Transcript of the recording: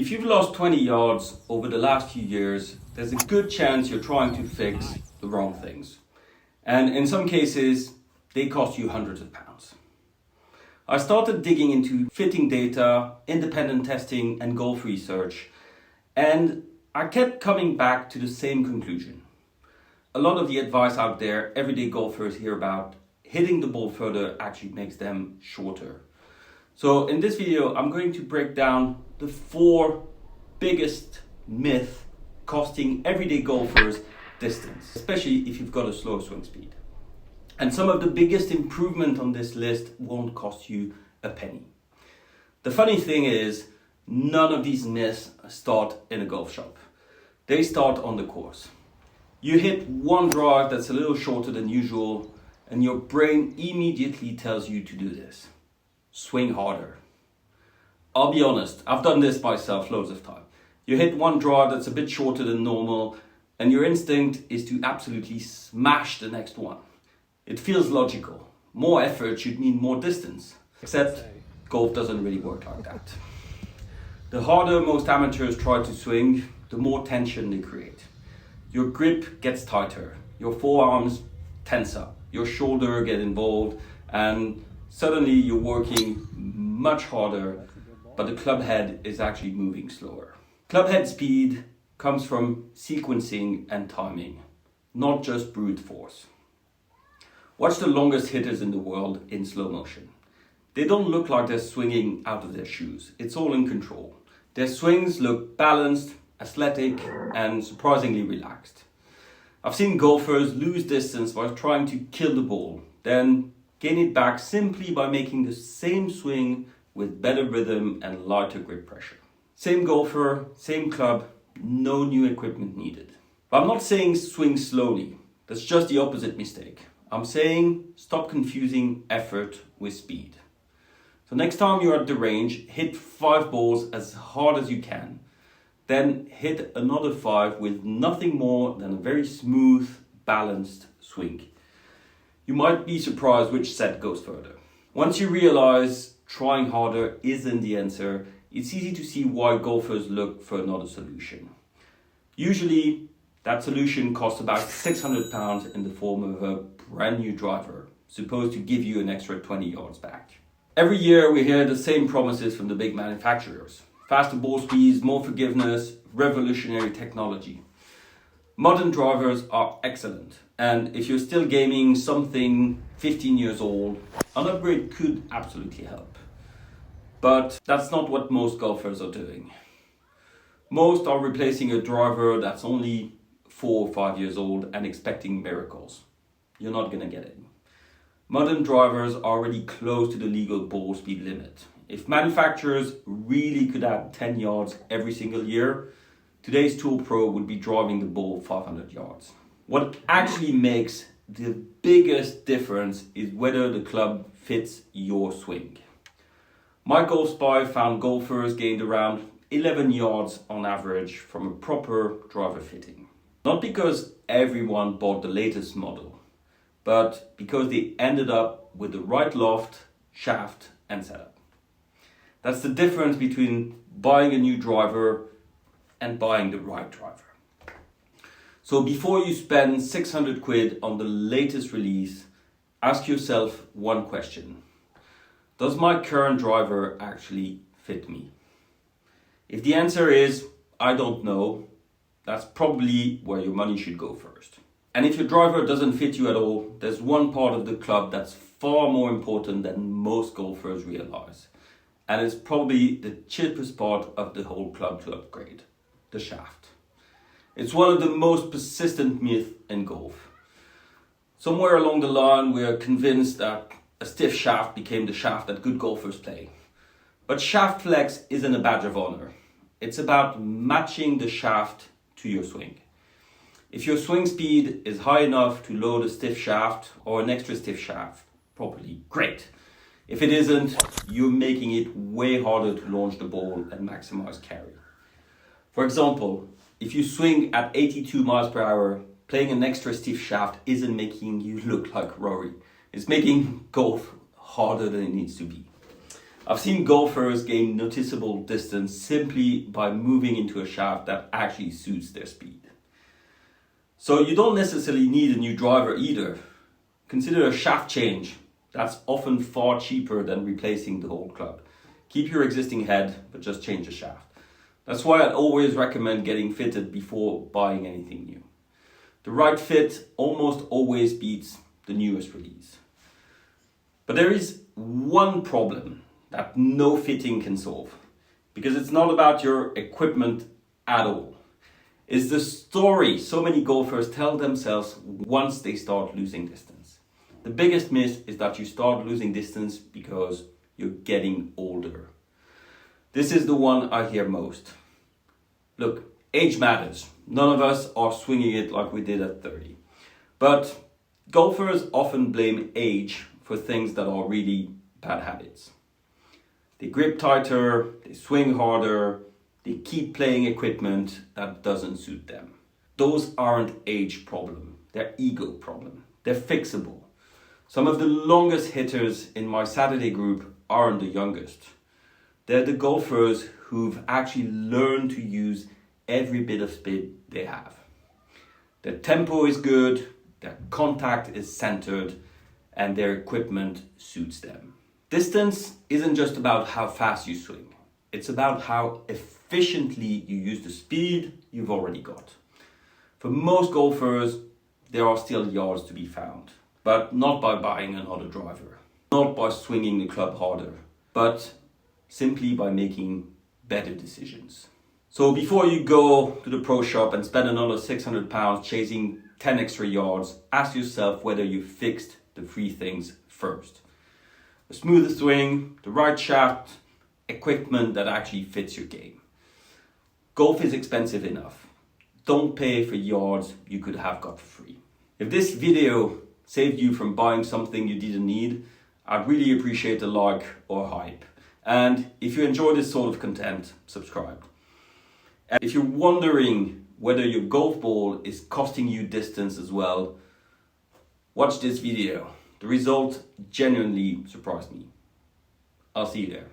If you've lost 20 yards over the last few years, there's a good chance you're trying to fix the wrong things. And in some cases, they cost you hundreds of pounds. I started digging into fitting data, independent testing, and golf research, and I kept coming back to the same conclusion. A lot of the advice out there, everyday golfers hear about hitting the ball further actually makes them shorter. So in this video, I'm going to break down the 4 biggest myths costing everyday golfers distance, especially if you've got a slow swing speed. And some of the biggest improvement on this list won't cost you a penny. The funny thing is, none of these myths start in a golf shop. They start on the course. You hit one drive that's a little shorter than usual, and your brain immediately tells you to do this. Swing harder. I'll be honest, I've done this myself loads of time. You hit one drive that's a bit shorter than normal, and your instinct is to absolutely smash the next one. It feels logical. More effort should mean more distance. Except golf doesn't really work like that. The harder most amateurs try to swing, the more tension they create. Your grip gets tighter, your forearms tense up, your shoulder get involved, and suddenly you're working much harder, but the club head is actually moving slower. Club head speed comes from sequencing and timing, not just brute force. Watch the longest hitters in the world in slow motion. They don't look like they're swinging out of their shoes. It's all in control. Their swings look balanced, athletic, and surprisingly relaxed. I've seen golfers lose distance by trying to kill the ball, then gain it back simply by making the same swing with better rhythm and lighter grip pressure. Same golfer, same club, no new equipment needed. But I'm not saying swing slowly. That's just the opposite mistake. I'm saying stop confusing effort with speed. So next time you're at the range, hit 5 balls as hard as you can. Then hit another 5 with nothing more than a very smooth, balanced swing. You might be surprised which set goes further. Once you realize trying harder isn't the answer, it's easy to see why golfers look for another solution. Usually, that solution costs about £600 in the form of a brand new driver, supposed to give you an extra 20 yards back. Every year we hear the same promises from the big manufacturers. Faster ball speeds, more forgiveness, revolutionary technology. Modern drivers are excellent, and if you're still gaming something 15 years old, an upgrade could absolutely help. But that's not what most golfers are doing. Most are replacing a driver that's only 4 or 5 years old and expecting miracles. You're not gonna get any. Modern drivers are already close to the legal ball speed limit. If manufacturers really could add 10 yards every single year, today's Tool Pro would be driving the ball 500 yards. What actually makes the biggest difference is whether the club fits your swing. My Golf Spy found golfers gained around 11 yards on average from a proper driver fitting. Not because everyone bought the latest model, but because they ended up with the right loft, shaft, and setup. That's the difference between buying a new driver and buying the right driver. So before you spend 600 quid on the latest release, ask yourself one question. Does my current driver actually fit me? If the answer is, I don't know, that's probably where your money should go first. And if your driver doesn't fit you at all, there's one part of the club that's far more important than most golfers realize. And it's probably the cheapest part of the whole club to upgrade, the shaft. It's one of the most persistent myths in golf. Somewhere along the line, we're convinced that a stiff shaft became the shaft that good golfers play. But shaft flex isn't a badge of honor. It's about matching the shaft to your swing. If your swing speed is high enough to load a stiff shaft or an extra stiff shaft properly, great. If it isn't, you're making it way harder to launch the ball and maximize carry. For example, if you swing at 82 miles per hour, playing an extra stiff shaft isn't making you look like Rory. It's making golf harder than it needs to be. I've seen golfers gain noticeable distance simply by moving into a shaft that actually suits their speed. So you don't necessarily need a new driver either. Consider a shaft change. That's often far cheaper than replacing the whole club. Keep your existing head, but just change the shaft. That's why I'd always recommend getting fitted before buying anything new. The right fit almost always beats the newest release. But there is one problem that no fitting can solve, because it's not about your equipment at all. It's the story so many golfers tell themselves once they start losing distance. The biggest myth is that you start losing distance because you're getting older. This is the one I hear most. Look, age matters. None of us are swinging it like we did at 30. But golfers often blame age for things that are really bad habits. They grip tighter, they swing harder, they keep playing equipment that doesn't suit them. Those aren't age problem, they're ego problem. They're fixable. Some of the longest hitters in my Saturday group aren't the youngest. They're the golfers who've actually learned to use every bit of speed they have. Their tempo is good, their contact is centered, and their equipment suits them. Distance isn't just about how fast you swing. It's about how efficiently you use the speed you've already got. For most golfers, there are still yards to be found, but not by buying another driver, not by swinging the club harder, but simply by making better decisions. So before you go to the pro shop and spend another £600 chasing 10 extra yards, ask yourself whether you fixed the 3 things first. A smoother swing, the right shaft, equipment that actually fits your game. Golf is expensive enough. Don't pay for yards you could have got for free. If this video saved you from buying something you didn't need, I'd really appreciate a like or hype. And if you enjoy this sort of content, subscribe. And if you're wondering whether your golf ball is costing you distance as well, watch this video. The result genuinely surprised me. I'll see you there.